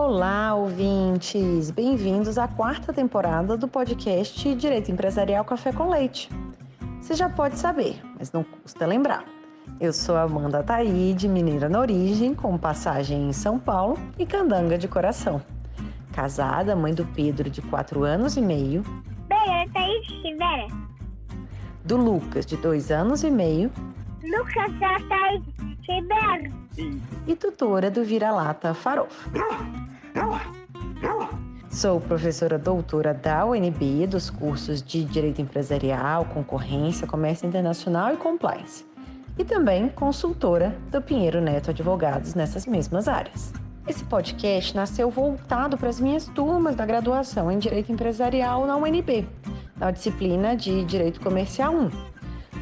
Olá, ouvintes! Bem-vindos à quarta temporada do podcast Direito Empresarial Café com Leite. Você já pode saber, mas não custa lembrar. Eu sou Amanda Taide, mineira na origem, com passagem em São Paulo e candanga de coração. Casada, mãe do Pedro, de 4 anos e meio. Bem, Taide Rivera. Do Lucas, de 2 anos e meio. Lucas da Taide Rivera. E tutora do Vira-Lata Farofa. Sou professora doutora da UNB dos cursos de Direito Empresarial, Concorrência, Comércio Internacional e Compliance. E também consultora do Pinheiro Neto Advogados nessas mesmas áreas. Esse podcast nasceu voltado para as minhas turmas da graduação em Direito Empresarial na UNB, na disciplina de Direito Comercial 1.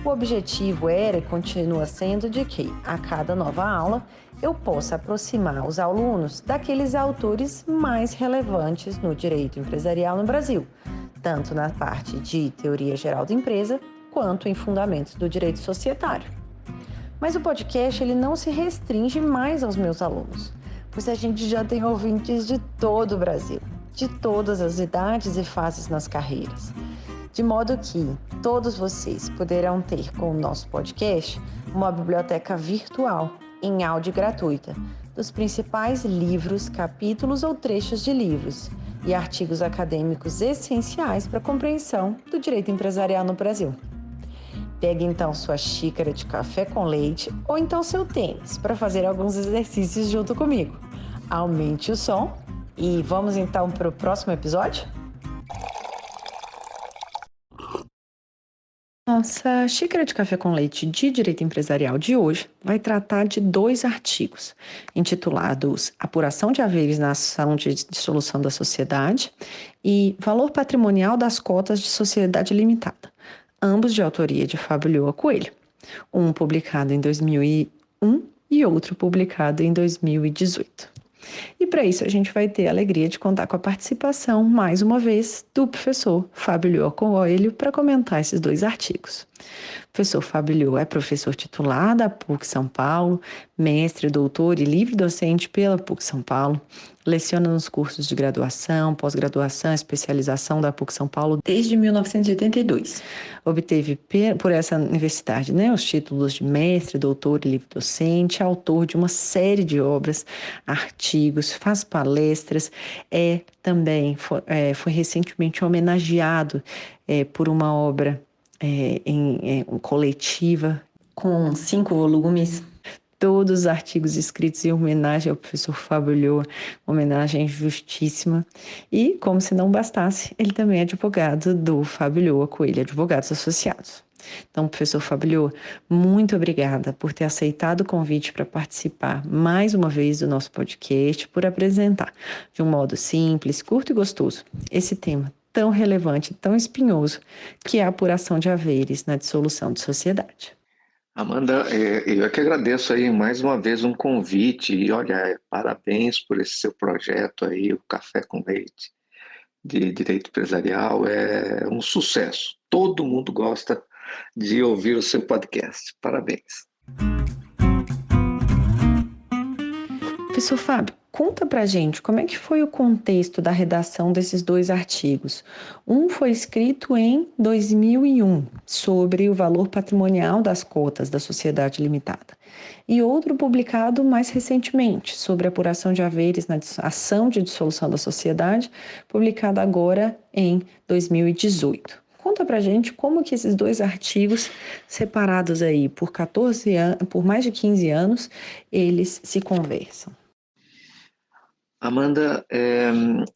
O objetivo era e continua sendo de que, a cada nova aula, eu possa aproximar os alunos daqueles autores mais relevantes no direito empresarial no Brasil, tanto na parte de teoria geral da empresa, quanto em fundamentos do direito societário. Mas o podcast ele não se restringe mais aos meus alunos, pois a gente já tem ouvintes de todo o Brasil, de todas as idades e fases nas carreiras. De modo que todos vocês poderão ter com o nosso podcast uma biblioteca virtual, em áudio gratuita, dos principais livros, capítulos ou trechos de livros e artigos acadêmicos essenciais para a compreensão do direito empresarial no Brasil. Pegue então sua xícara de café com leite ou então seu tênis para fazer alguns exercícios junto comigo. Aumente o som e vamos então para o próximo episódio? Nossa xícara de café com leite de direito empresarial de hoje vai tratar de 2 artigos, intitulados Apuração de haveres na ação de dissolução da sociedade e Valor patrimonial das cotas de sociedade limitada, ambos de autoria de Fábio Lhoa Coelho, um publicado em 2001 e outro publicado em 2018. E para isso a gente vai ter a alegria de contar com a participação, mais uma vez, do professor Fábio Lhoa Coelho para comentar esses 2 artigos. O professor Fábio Lhoa é professor titular da PUC São Paulo, mestre, doutor e livre docente pela PUC São Paulo, leciona nos cursos de graduação, pós-graduação e especialização da PUC São Paulo desde 1982. Obteve por essa universidade os títulos de mestre, doutor e livre docente, autor de uma série de obras, artigos, faz palestras, também foi recentemente homenageado por uma obra coletiva com 5 volumes, todos os artigos escritos em homenagem ao professor Fábio Lhoa, homenagem justíssima. E, como se não bastasse, ele também é advogado do Fábio Lhoa Coelho Advogados Associados. Então, professor Fábio Lhoa, muito obrigada por ter aceitado o convite para participar mais uma vez do nosso podcast, por apresentar de um modo simples, curto e gostoso esse tema tão relevante, tão espinhoso, que é a apuração de haveres na dissolução de sociedade. Amanda, eu que agradeço aí mais uma vez um convite e olha, parabéns por esse seu projeto aí, o Café com Leite de Direito Empresarial, é um sucesso. Todo mundo gosta de ouvir o seu podcast. Parabéns. Professor Fábio, conta pra gente como é que foi o contexto da redação desses 2 artigos. Um foi escrito em 2001, sobre o valor patrimonial das cotas da sociedade limitada, e outro publicado mais recentemente, sobre a apuração de haveres na ação de dissolução da sociedade, publicado agora em 2018. Conta pra gente como que esses 2 artigos, separados aí por mais de 15 anos, eles se conversam. Amanda,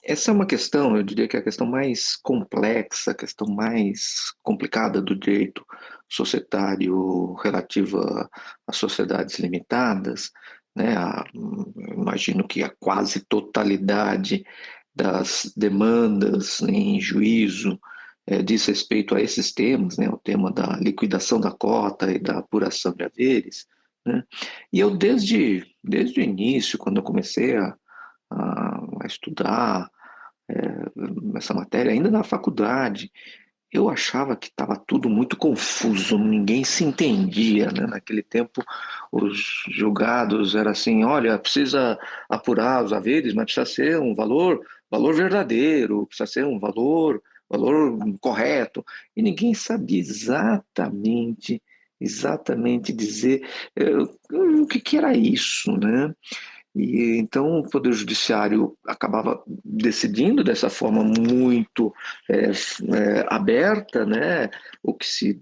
essa é uma questão, eu diria que é a questão mais complexa, a questão mais complicada do direito societário relativa a sociedades limitadas, né? Eu imagino que a quase totalidade das demandas em juízo diz respeito a esses temas, né? O tema da liquidação da cota e da apuração de haveres, né? E eu desde o início, quando eu comecei a estudar essa matéria, ainda na faculdade, eu achava que estava tudo muito confuso, ninguém se entendia, né? Naquele tempo, os julgados era assim, olha, precisa apurar os haveres, mas precisa ser um valor verdadeiro, precisa ser um valor correto, e ninguém sabia exatamente dizer o que era isso, né? E então o Poder Judiciário acabava decidindo dessa forma muito aberta, né? O que se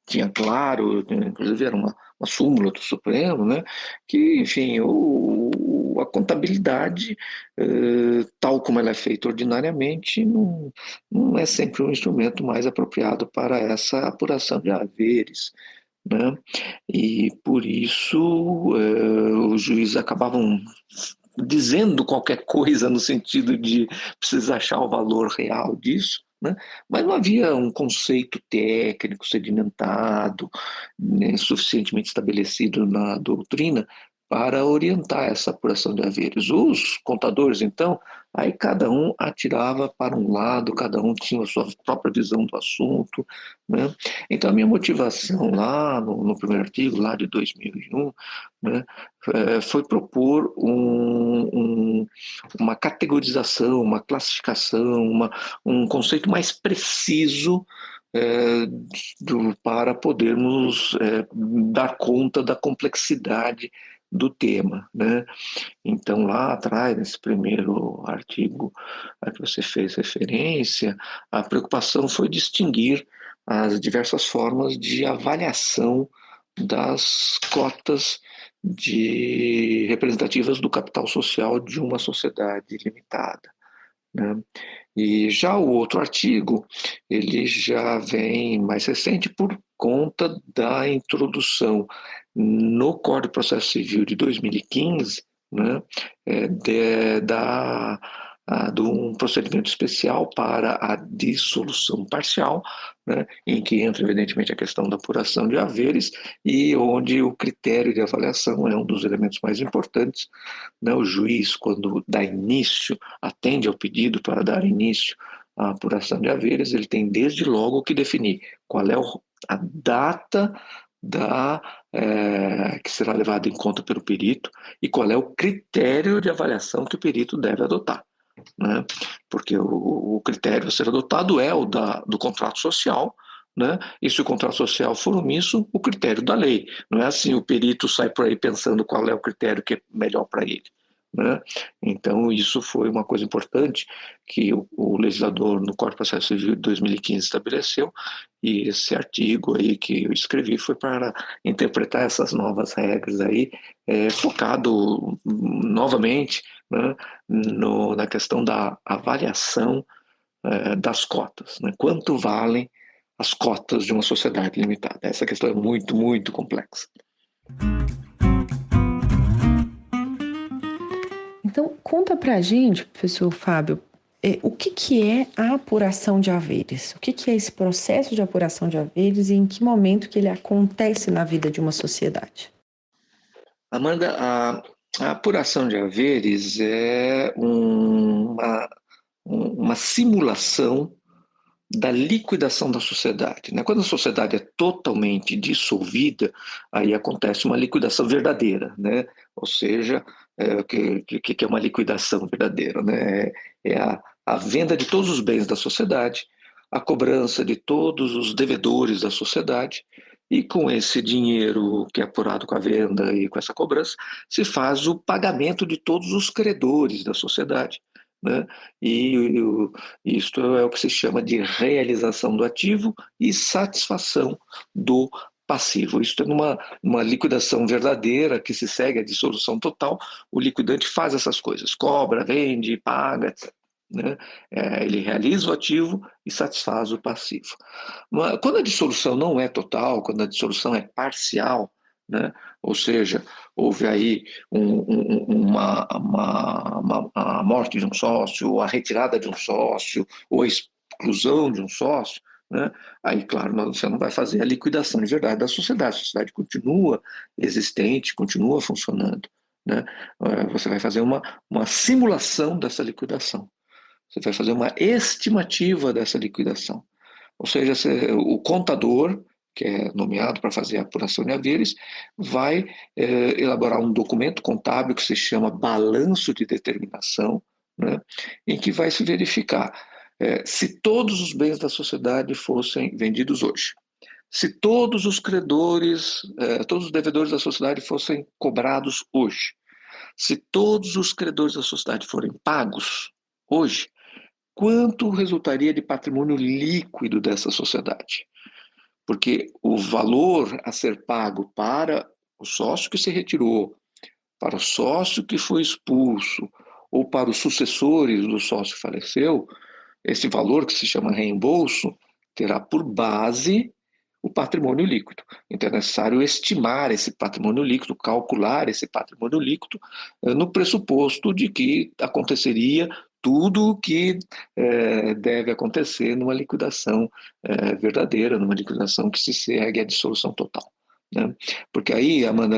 tinha claro, inclusive era uma súmula do Supremo, né? Que, enfim, a contabilidade, tal como ela é feita ordinariamente, não é sempre um instrumento mais apropriado para essa apuração de haveres, né? E por isso os juízes acabavam dizendo qualquer coisa no sentido de precisar achar o valor real disso, né? Mas não havia um conceito técnico sedimentado, né, suficientemente estabelecido na doutrina para orientar essa apuração de haveres. Os contadores, então, aí cada um atirava para um lado, cada um tinha a sua própria visão do assunto, né? Então, a minha motivação lá no primeiro artigo, lá de 2001, né, foi propor uma categorização, uma classificação, um conceito mais preciso é, para podermos dar conta da complexidade do tema, né? Então, lá atrás, nesse primeiro artigo a que você fez referência, a preocupação foi distinguir as diversas formas de avaliação das cotas representativas do capital social de uma sociedade limitada, né? E já o outro artigo, ele já vem mais recente por conta da introdução no Código de Processo Civil de 2015, né, de um procedimento especial para a dissolução parcial, né, em que entra, evidentemente, a questão da apuração de haveres e onde o critério de avaliação é um dos elementos mais importantes, né? O juiz, quando dá início, atende ao pedido para dar início à apuração de haveres, ele tem desde logo que definir qual é a data que será levada em conta pelo perito e qual é o critério de avaliação que o perito deve adotar, né? Porque o critério a ser adotado é o do contrato social, né? E se o contrato social for omisso, o critério da lei. Não é assim, o perito sai por aí pensando qual é o critério que é melhor para ele, né? Então, isso foi uma coisa importante que o legislador no Código de Processo Civil de 2015 estabeleceu, e esse artigo aí que eu escrevi foi para interpretar essas novas regras aí, focado novamente, né, na questão da avaliação das cotas, né? Quanto valem as cotas de uma sociedade limitada? Essa questão é muito, muito complexa. Então, conta pra gente, professor Fábio, o que é a apuração de haveres? O que é esse processo de apuração de haveres e em que momento que ele acontece na vida de uma sociedade? Amanda, a apuração de haveres é uma simulação da liquidação da sociedade, né? Quando a sociedade é totalmente dissolvida, aí acontece uma liquidação verdadeira, né? Ou seja, o que é uma liquidação verdadeira, né? É a venda de todos os bens da sociedade, a cobrança de todos os devedores da sociedade, e com esse dinheiro que é apurado com a venda e com essa cobrança, se faz o pagamento de todos os credores da sociedade, né? E isto é o que se chama de realização do ativo e satisfação do passivo. Isto é numa liquidação verdadeira que se segue a dissolução total, o liquidante faz essas coisas, cobra, vende, paga, né? Ele realiza o ativo e satisfaz o passivo. Quando a dissolução não é total, quando a dissolução é parcial, né? Ou seja, houve aí a morte de um sócio, ou a retirada de um sócio, ou a exclusão de um sócio, né? Aí, claro, você não vai fazer a liquidação de verdade da sociedade. A sociedade continua existente, continua funcionando, né? Você vai fazer uma simulação dessa liquidação. Você vai fazer uma estimativa dessa liquidação. Ou seja, o contador, que é nomeado para fazer a apuração de haveres, vai elaborar um documento contábil que se chama balanço de determinação, né, em que vai se verificar se todos os bens da sociedade fossem vendidos hoje, se todos os credores, todos os devedores da sociedade fossem cobrados hoje, se todos os credores da sociedade forem pagos hoje, quanto resultaria de patrimônio líquido dessa sociedade? Porque o valor a ser pago para o sócio que se retirou, para o sócio que foi expulso, ou para os sucessores do sócio que faleceu, esse valor, que se chama reembolso, terá por base o patrimônio líquido. Então é necessário estimar esse patrimônio líquido, calcular esse patrimônio líquido, no pressuposto de que aconteceria tudo o que deve acontecer numa liquidação verdadeira, numa liquidação que se segue à dissolução total. Né? Porque aí, Amanda,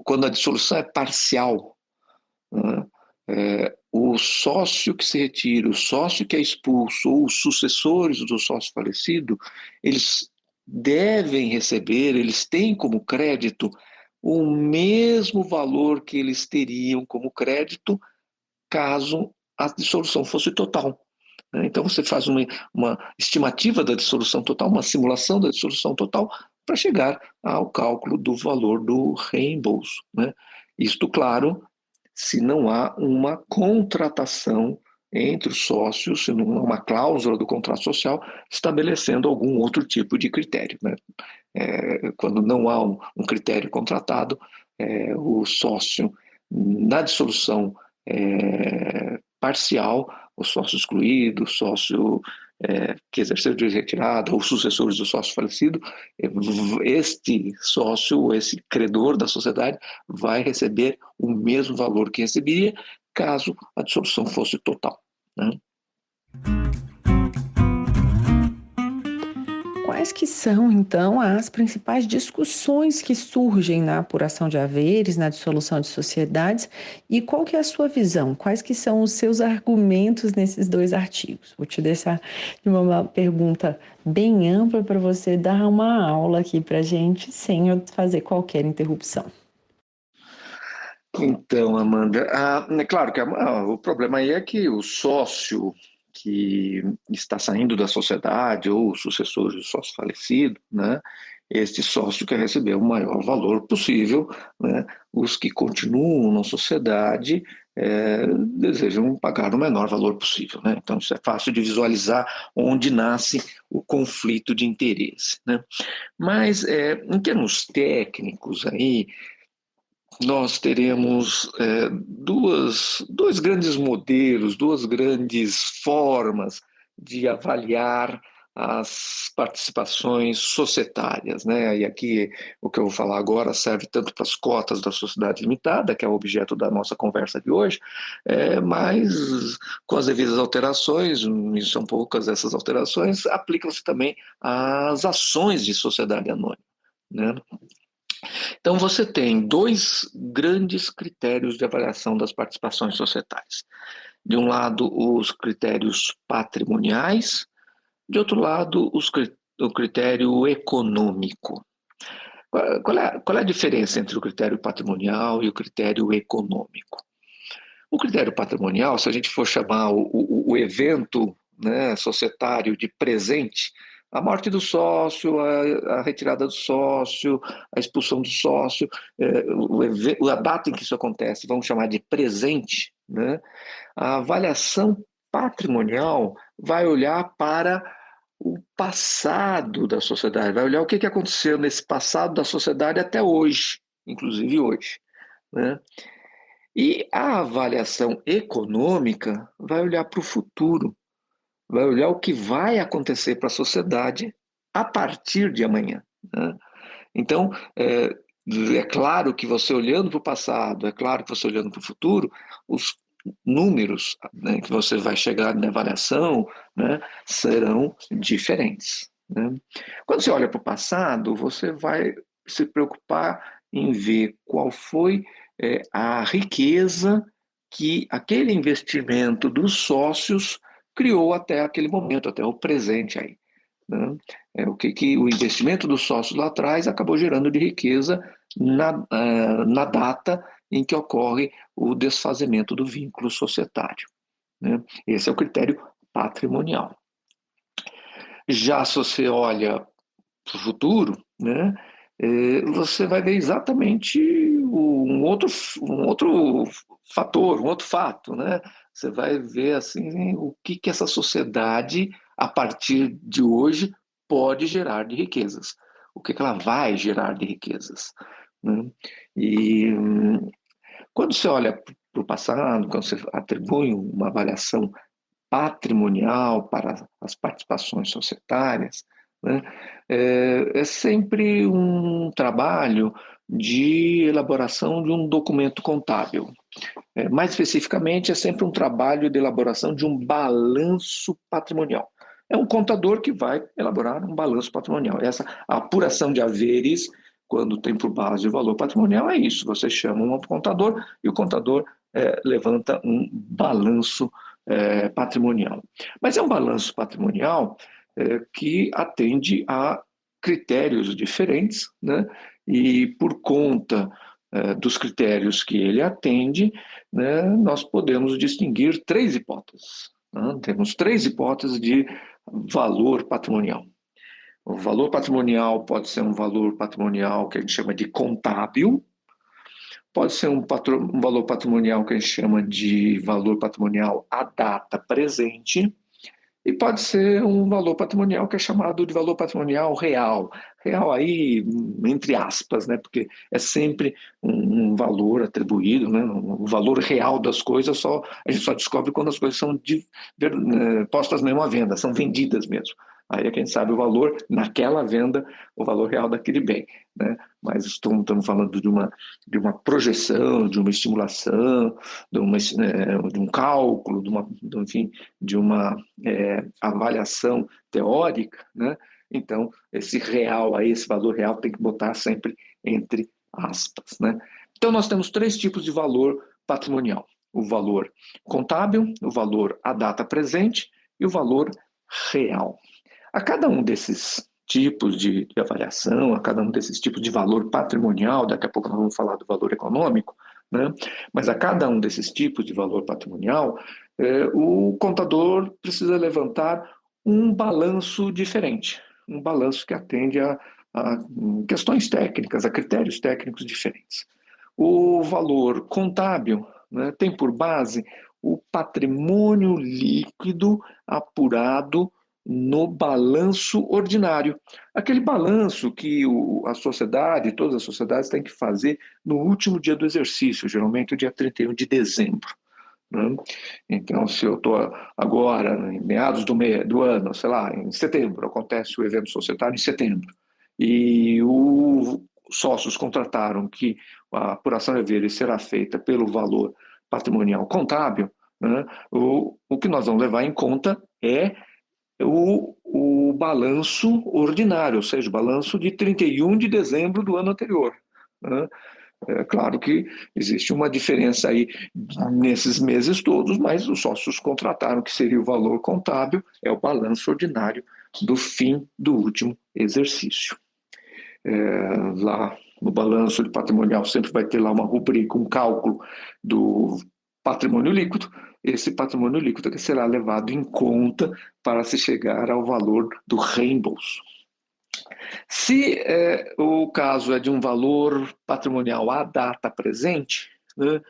quando a dissolução é parcial, né, o sócio que se retira, o sócio que é expulso ou os sucessores do sócio falecido, eles devem receber, eles têm como crédito o mesmo valor que eles teriam como crédito caso a dissolução fosse total. Então você faz uma estimativa da dissolução total, uma simulação da dissolução total, para chegar ao cálculo do valor do reembolso. Né? Isto, claro, se não há uma contratação entre os sócios, se não há uma cláusula do contrato social estabelecendo algum outro tipo de critério. Né? Quando não há um critério contratado, o sócio, na dissolução parcial, o sócio excluído, o sócio que exerceu o direito de retirada, ou sucessores do sócio falecido, este sócio, esse credor da sociedade, vai receber o mesmo valor que receberia caso a dissolução fosse total. Né? Quais que são, então, as principais discussões que surgem na apuração de haveres, na dissolução de sociedades, e qual que é a sua visão? Quais que são os seus argumentos nesses dois artigos? Vou te deixar de uma pergunta bem ampla para você dar uma aula aqui para a gente, sem eu fazer qualquer interrupção. Então, Amanda, é claro que o problema aí é que o sócio que está saindo da sociedade ou o sucessor do sócio falecido, né, este sócio quer receber o maior valor possível, né, os que continuam na sociedade desejam pagar o menor valor possível. Né? Então, isso é fácil de visualizar onde nasce o conflito de interesse. Né? Mas, em termos técnicos, aí, nós teremos dois grandes modelos, duas grandes formas de avaliar as participações societárias. Né? E aqui o que eu vou falar agora serve tanto para as cotas da sociedade limitada, que é o objeto da nossa conversa de hoje, mas com as devidas alterações, e são poucas essas alterações, aplicam-se também às ações de sociedade anônima. Né? Então, você tem dois grandes critérios de avaliação das participações societárias. De um lado, os critérios patrimoniais, de outro lado, o critério econômico. Qual é a diferença entre o critério patrimonial e o critério econômico? O critério patrimonial, se a gente for chamar o evento, né, societário de presente, a morte do sócio, a retirada do sócio, a expulsão do sócio, a data em que isso acontece, vamos chamar de presente, né? A avaliação patrimonial vai olhar para o passado da sociedade, vai olhar o que aconteceu nesse passado da sociedade até hoje, inclusive hoje. Né? E a avaliação econômica vai olhar para o futuro, vai olhar o que vai acontecer para a sociedade a partir de amanhã. Né? Então, é claro que você olhando para o passado, é claro que você olhando para o futuro, os números, né, que você vai chegar na avaliação, né, serão diferentes. Né? Quando você olha para o passado, você vai se preocupar em ver qual foi a riqueza que aquele investimento dos sócios criou até aquele momento, até o presente aí. Né? O que o investimento dos sócios lá atrás acabou gerando de riqueza na data em que ocorre o desfazimento do vínculo societário. Né? Esse é o critério patrimonial. Já se você olha para o futuro, né, você vai ver exatamente um outro fator, um outro fato. Né? Você vai ver assim, o que essa sociedade, a partir de hoje, pode gerar de riquezas. O que ela vai gerar de riquezas. Né? E quando você olha para o passado, quando você atribui uma avaliação patrimonial para as participações societárias, né, é sempre um trabalho de elaboração de um documento contábil. Mais especificamente, é sempre um trabalho de elaboração de um balanço patrimonial. É um contador que vai elaborar um balanço patrimonial. Essa apuração de haveres, quando tem por base o valor patrimonial, é isso. Você chama um contador e o contador levanta um balanço patrimonial. Mas é um balanço patrimonial que atende a critérios diferentes, né? E por conta dos critérios que ele atende, né, nós podemos distinguir três hipóteses. Né? Temos três hipóteses de valor patrimonial. O valor patrimonial pode ser um valor patrimonial que a gente chama de contábil, pode ser um valor patrimonial que a gente chama de valor patrimonial à data presente, e pode ser um valor patrimonial que é chamado de valor patrimonial real. Real aí, entre aspas, né? Porque é sempre um valor atribuído, né? O valor real das coisas a gente só descobre quando as coisas são postas mesmo à venda, são vendidas mesmo. Aí é quem sabe o valor naquela venda, o valor real daquele bem. Né? Mas estamos falando de uma projeção, de uma estimulação, de um cálculo, enfim, de uma avaliação teórica, né? Então, esse real aí, esse valor real tem que botar sempre entre aspas, né? Então, nós temos três tipos de valor patrimonial: o valor contábil, o valor à data presente e o valor real. A cada um desses tipos de avaliação, a cada um desses tipos de valor patrimonial, daqui a pouco nós vamos falar do valor econômico, né? Mas a cada um desses tipos de valor patrimonial, o contador precisa levantar um balanço diferente, um balanço que atende a questões técnicas, a critérios técnicos diferentes. O valor contábil, né, tem por base o patrimônio líquido apurado no balanço ordinário. Aquele balanço que a sociedade, todas as sociedades têm que fazer no último dia do exercício, geralmente o dia 31 de dezembro. Né? Então, se eu estou agora, em meados do ano, sei lá, em setembro, acontece o evento societário em setembro, e os sócios contrataram que a apuração de haveres será feita pelo valor patrimonial contábil, né? O que nós vamos levar em conta é o balanço ordinário, ou seja, o balanço de 31 de dezembro do ano anterior. Né? É claro que existe uma diferença aí nesses meses todos, mas os sócios contrataram que seria o valor contábil, é o balanço ordinário do fim do último exercício. Lá no balanço de patrimonial sempre vai ter lá uma rubrica, um cálculo do patrimônio líquido. Esse patrimônio líquido que será levado em conta para se chegar ao valor do reembolso. Se o caso é de um valor patrimonial à data presente, né,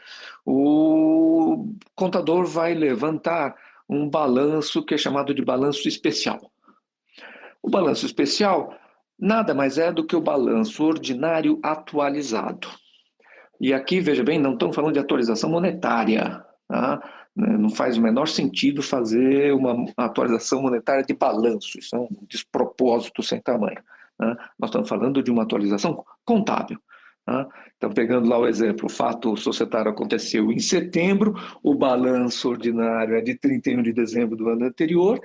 o contador vai levantar um balanço que é chamado de balanço especial. O balanço especial nada mais é do que o balanço ordinário atualizado. E aqui, veja bem, não estamos falando de atualização monetária. Tá? Não faz o menor sentido fazer uma atualização monetária de balanço. Isso é um despropósito sem tamanho. Tá? Nós estamos falando de uma atualização contábil. Tá? Então, pegando lá o exemplo, o fato societário aconteceu em setembro, o balanço ordinário é de 31 de dezembro do ano anterior,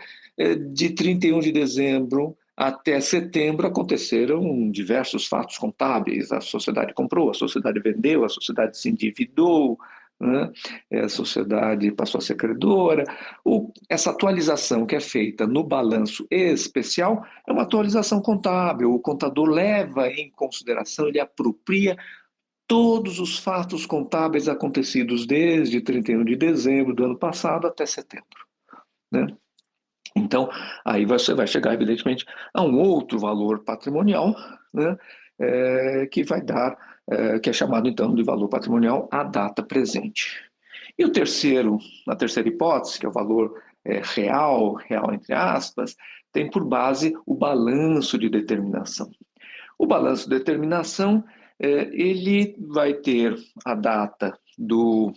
de 31 de dezembro até setembro aconteceram diversos fatos contábeis. A sociedade comprou, a sociedade vendeu, a sociedade se endividou, né? A sociedade passou a ser credora. Essa atualização que é feita no balanço especial é uma atualização contábil. O contador leva em consideração, ele apropria todos os fatos contábeis acontecidos desde 31 de dezembro do ano passado até setembro, né? Então, aí você vai chegar, evidentemente, a um outro valor patrimonial, né, que vai dar, que é chamado, então, de valor patrimonial à data presente. E a terceira hipótese, que é o valor real, real entre aspas, tem por base o balanço de determinação. O balanço de determinação, ele vai ter a data do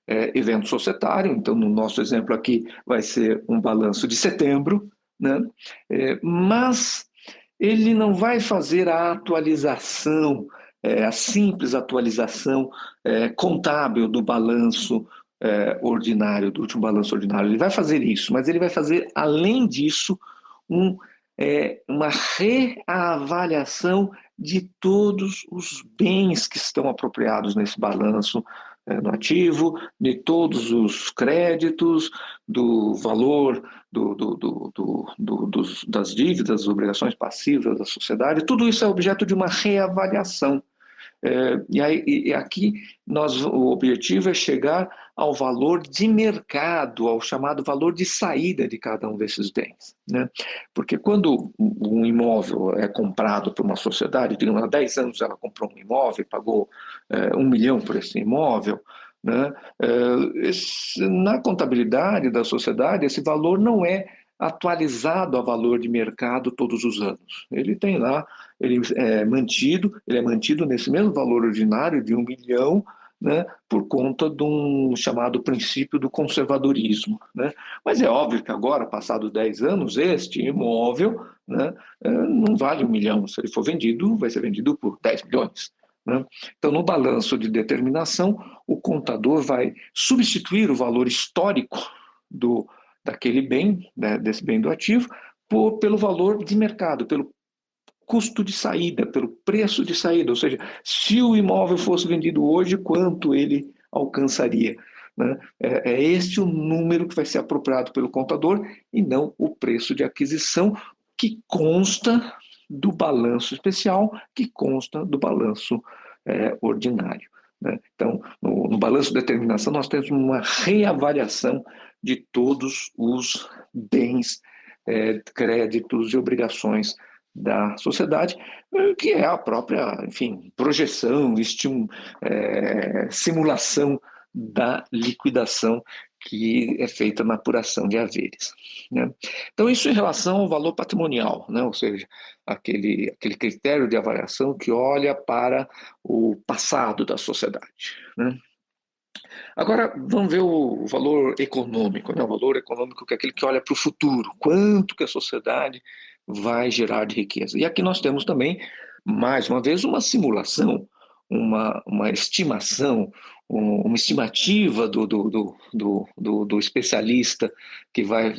evento societário, então no nosso exemplo aqui vai ser um balanço de setembro, né? Mas ele não vai fazer a atualização, a simples atualização contábil do balanço ordinário, do último balanço ordinário. Ele vai fazer isso, mas ele vai fazer, além disso, uma reavaliação de todos os bens que estão apropriados nesse balanço no ativo, de todos os créditos, do valor das dívidas, das obrigações passivas da sociedade. Tudo isso é objeto de uma reavaliação. E aqui o objetivo é chegar ao valor de mercado, ao chamado valor de saída de cada um desses bens, né? Porque quando um imóvel é comprado por uma sociedade, digamos, há 10 anos ela comprou um imóvel, pagou 1 milhão por esse imóvel, né? Na contabilidade da sociedade, esse valor não é atualizado a valor de mercado todos os anos. Ele tem lá, ele é mantido nesse mesmo valor ordinário de 1 milhão, né, por conta de um chamado princípio do conservadorismo, né? Mas é óbvio que agora, passados 10 anos, este imóvel, né, não vale 1 milhão. Se ele for vendido, vai ser vendido por 10 milhões. Né? Então, no balanço de determinação, o contador vai substituir o valor histórico daquele bem, né, desse bem do ativo, pelo valor de mercado, pelo custo de saída, pelo preço de saída, ou seja, se o imóvel fosse vendido hoje, quanto ele alcançaria, né? É este o número que vai ser apropriado pelo contador e não o preço de aquisição que consta do balanço especial, que consta do balanço ordinário, né? Então, no balanço de determinação, nós temos uma reavaliação de todos os bens, créditos e obrigações da sociedade, que é a própria, enfim, projeção, simulação da liquidação que é feita na apuração de haveres, né? Então, isso em relação ao valor patrimonial, né? Ou seja, aquele critério de avaliação que olha para o passado da sociedade, né? Agora, vamos ver o valor econômico, né? O valor econômico que é aquele que olha para o futuro, quanto que a sociedade vai gerar de riqueza. E aqui nós temos também, mais uma vez, uma simulação, uma estimação, uma estimativa do especialista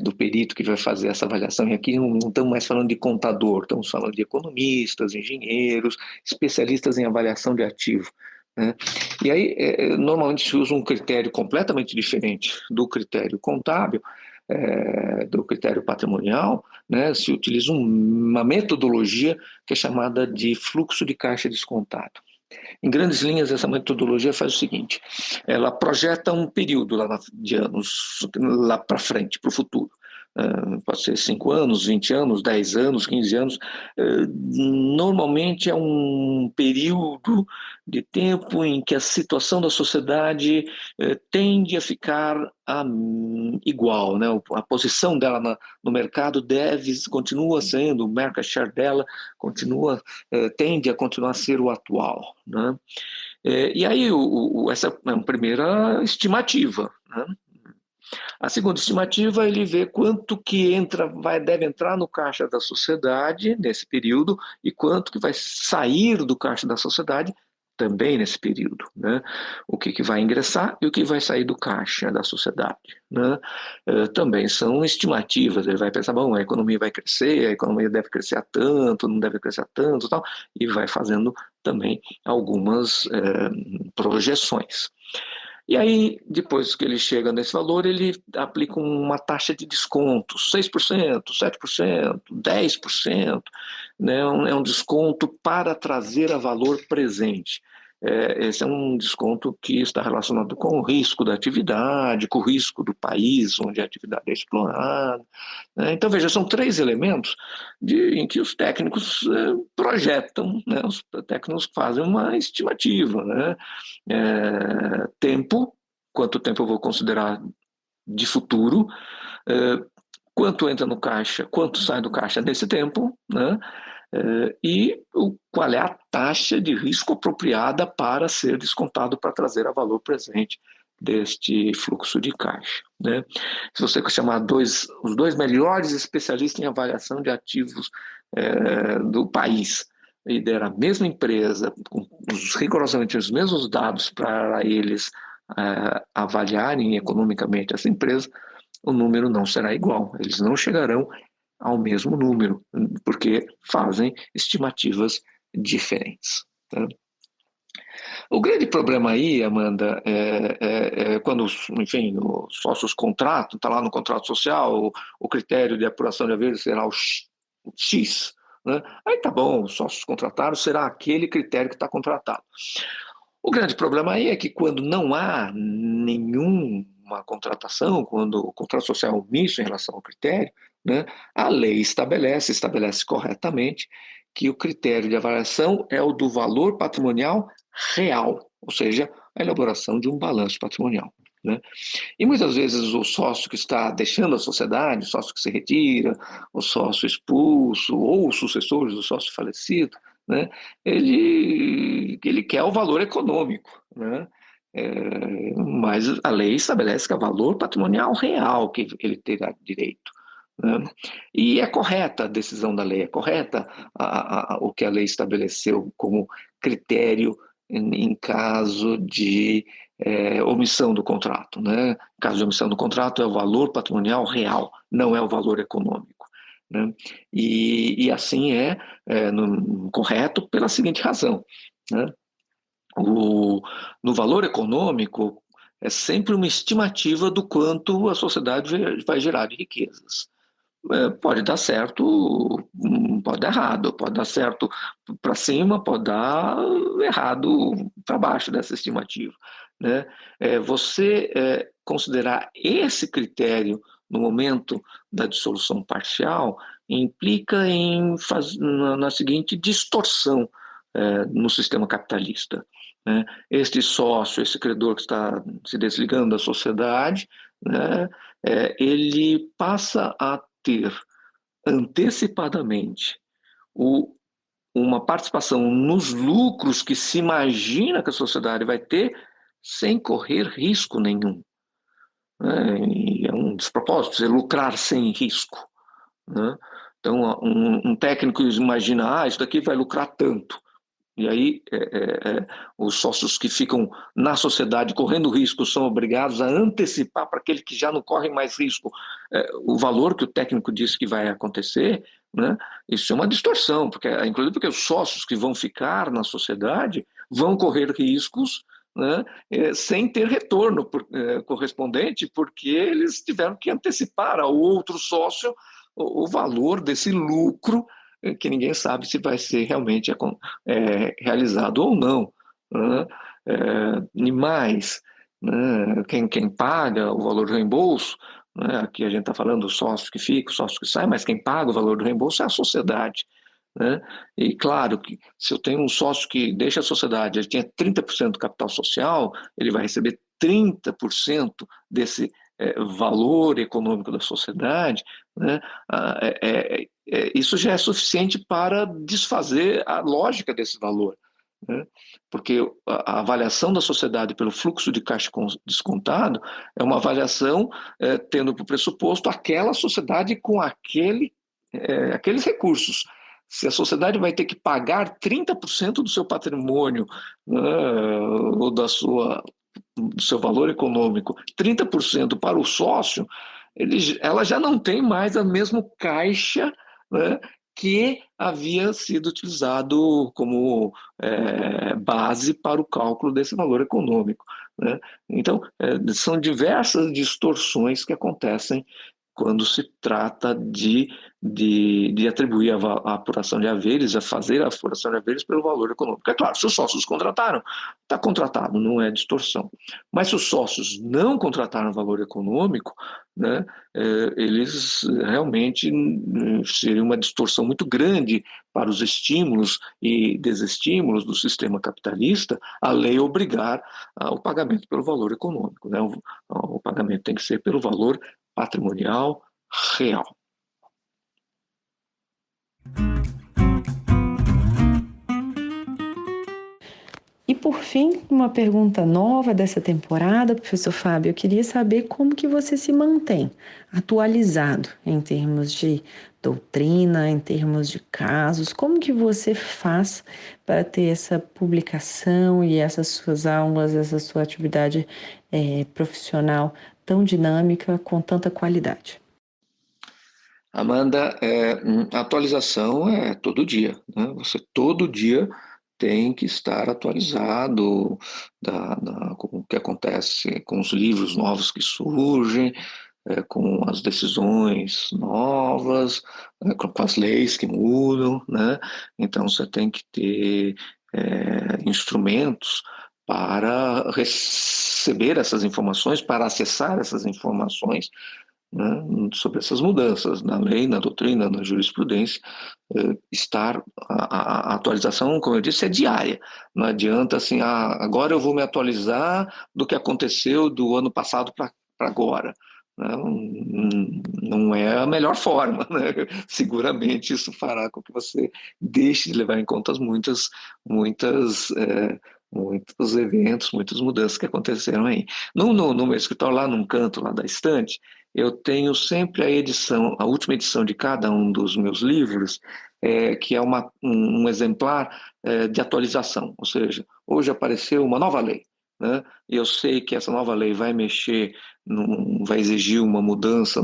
do perito que vai fazer essa avaliação. E aqui não estamos mais falando de contador, estamos falando de economistas, engenheiros, especialistas em avaliação de ativo, né? E aí, normalmente se usa um critério completamente diferente do critério contábil, do critério patrimonial, né? Se utiliza uma metodologia que é chamada de fluxo de caixa descontado. Em grandes linhas, essa metodologia faz o seguinte: ela projeta um período de anos lá para frente, para o futuro. Pode ser 5 anos, 20 anos, 10 anos, 15 anos. Normalmente é um período de tempo em que a situação da sociedade tende a ficar igual, né? A posição dela no mercado continua sendo, o market share dela tende a continuar a ser o atual, né? E aí essa é uma primeira estimativa, né? A segunda estimativa, ele vê quanto que deve entrar no caixa da sociedade nesse período e quanto que vai sair do caixa da sociedade também nesse período, né? O que vai ingressar e o que vai sair do caixa da sociedade, né? Também são estimativas. Ele vai pensar, bom, a economia vai crescer, a economia deve crescer a tanto, não deve crescer a tanto, tal, e vai fazendo também algumas projeções. E aí, depois que ele chega nesse valor, ele aplica uma taxa de desconto, 6%, 7%, 10%, né? É um desconto para trazer a valor presente. Esse é um desconto que está relacionado com o risco da atividade, com o risco do país onde a atividade é explorada, né? Então, veja, são três elementos em que os técnicos projetam, né? Os técnicos fazem uma estimativa, né? Tempo, quanto tempo eu vou considerar de futuro, quanto entra no caixa, quanto sai do caixa nesse tempo, né? E qual é a taxa de risco apropriada para ser descontado para trazer a valor presente deste fluxo de caixa, né? Se você chamar os dois melhores especialistas em avaliação de ativos do país e der a mesma empresa, com rigorosamente os mesmos dados para eles avaliarem economicamente essa empresa, o número não será igual, eles não chegarão ao mesmo número, porque fazem estimativas diferentes. Tá? O grande problema aí, Amanda, quando, enfim, os sócios contratam, está lá no contrato social, o critério de apuração de haveres será o X, né? Aí tá bom, os sócios contrataram, será aquele critério que está contratado. O grande problema aí é que quando não há nenhuma contratação, quando o contrato social é omisso em relação ao critério, né, a lei estabelece corretamente que o critério de avaliação é o do valor patrimonial real, ou seja, a elaboração de um balanço patrimonial, né? E muitas vezes o sócio que está deixando a sociedade, o sócio que se retira, o sócio expulso ou os sucessores do sócio falecido, né, ele quer o valor econômico, né? Mas a lei estabelece que é o valor patrimonial real que ele terá direito, né? E é correta a decisão da lei, é correta o que a lei estabeleceu como critério em caso de omissão do contrato, né? Em caso de omissão do contrato é o valor patrimonial real, não é o valor econômico, né? E assim correto pela seguinte razão, né? No valor econômico é sempre uma estimativa do quanto a sociedade vai gerar de riquezas. Pode dar certo, pode dar errado, pode dar certo para cima, pode dar errado para baixo dessa estimativa, né? Você considerar esse critério no momento da dissolução parcial implica na seguinte distorção no sistema capitalista, né? Este sócio, esse credor que está se desligando da sociedade, né, ele passa a ter antecipadamente uma participação nos lucros que se imagina que a sociedade vai ter sem correr risco nenhum, né? E é um despropósito, lucrar sem risco, né? Então, um técnico imagina, isso daqui vai lucrar tanto. E aí, os sócios que ficam na sociedade correndo risco são obrigados a antecipar para aquele que já não corre mais risco o valor que o técnico disse que vai acontecer, né? Isso é uma distorção, inclusive porque os sócios que vão ficar na sociedade vão correr riscos, né, sem ter retorno correspondente, porque eles tiveram que antecipar ao outro sócio o valor desse lucro que ninguém sabe se vai ser realmente realizado ou não, né? E mais, né, quem paga o valor do reembolso, né, aqui a gente está falando do sócio que fica, o sócio que sai, mas quem paga o valor do reembolso é a sociedade, né? E claro que se eu tenho um sócio que deixa a sociedade, ele tinha 30% do capital social, ele vai receber 30% desse valor econômico da sociedade, né? Isso já é suficiente para desfazer a lógica desse valor, né? Porque a avaliação da sociedade pelo fluxo de caixa descontado é uma avaliação tendo por pressuposto aquela sociedade com aqueles recursos. Se a sociedade vai ter que pagar 30% do seu patrimônio, né, ou do seu valor econômico, 30% para o sócio, ela já não tem mais a mesma caixa, né, que havia sido utilizado como base para o cálculo desse valor econômico, né? Então, são diversas distorções que acontecem quando se trata de atribuir a apuração de haveres, a fazer a apuração de haveres pelo valor econômico. É claro, se os sócios contrataram, está contratado, não é distorção. Mas se os sócios não contrataram valor econômico, né, eles realmente seria uma distorção muito grande para os estímulos e desestímulos do sistema capitalista, a lei obrigar o pagamento pelo valor econômico, né? O pagamento tem que ser pelo valor patrimonial real. E por fim, uma pergunta nova dessa temporada, professor Fábio, eu queria saber como que você se mantém atualizado em termos de doutrina, em termos de casos, como que você faz para ter essa publicação e essas suas aulas, essa sua atividade profissional tão dinâmica, com tanta qualidade? Amanda, a atualização é todo dia, né? Você todo dia tem que estar atualizado com o que acontece com os livros novos que surgem, com as decisões novas, com as leis que mudam, né? Então você tem que ter instrumentos para receber essas informações, para acessar essas informações, né, sobre essas mudanças na lei, na doutrina, na jurisprudência. A atualização, como eu disse, é diária. Não adianta assim, agora eu vou me atualizar do que aconteceu do ano passado para agora. Não é a melhor forma, né? Seguramente isso fará com que você deixe de levar em conta muitos eventos, muitas mudanças que aconteceram aí. No meu escritório, lá num canto lá da estante, eu tenho sempre a última edição de cada um dos meus livros, que é um exemplar de atualização, ou seja, hoje apareceu uma nova lei, né? E eu sei que essa nova lei vai vai exigir uma mudança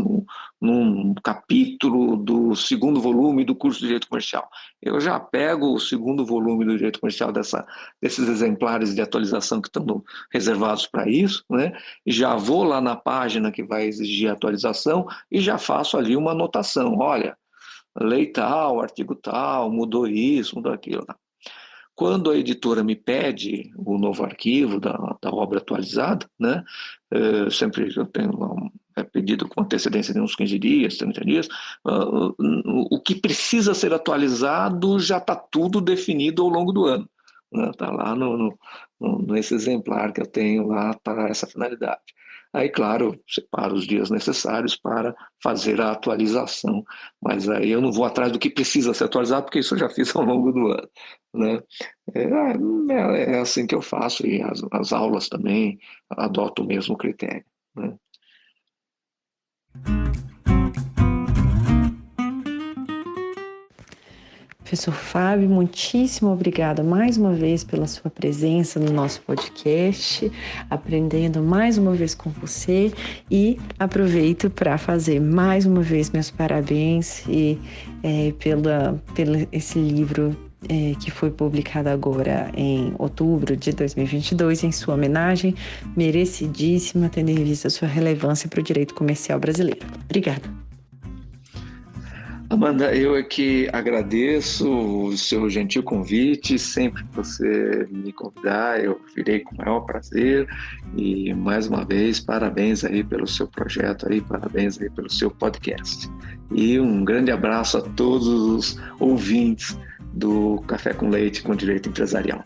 num capítulo do segundo volume do curso de Direito Comercial. Eu já pego o segundo volume do Direito Comercial desses exemplares de atualização que estão reservados para isso, né? E já vou lá na página que vai exigir a atualização e já faço ali uma anotação. Olha, lei tal, artigo tal, mudou isso, mudou aquilo. Tá? Quando a editora me pede o novo arquivo da obra atualizada, né? Sempre eu tenho pedido com antecedência de uns 15 dias, 30 dias, o que precisa ser atualizado já está tudo definido ao longo do ano. Está lá nesse exemplar que eu tenho lá para essa finalidade. Aí, claro, separo os dias necessários para fazer a atualização, mas aí eu não vou atrás do que precisa ser atualizado, porque isso eu já fiz ao longo do ano, né? É assim que eu faço, e as aulas também adotam o mesmo critério, né? Professor Fábio, muitíssimo obrigada mais uma vez pela sua presença no nosso podcast, aprendendo mais uma vez com você, e aproveito para fazer mais uma vez meus parabéns pelo esse livro que foi publicado agora em outubro de 2022, em sua homenagem, merecidíssima, tendo em vista a sua relevância para o direito comercial brasileiro. Obrigada. Amanda, eu é que agradeço o seu gentil convite. Sempre que você me convidar, eu virei com o maior prazer. E, mais uma vez, parabéns aí pelo seu projeto, parabéns aí pelo seu podcast. E um grande abraço a todos os ouvintes do Café com Leite com Direito Empresarial.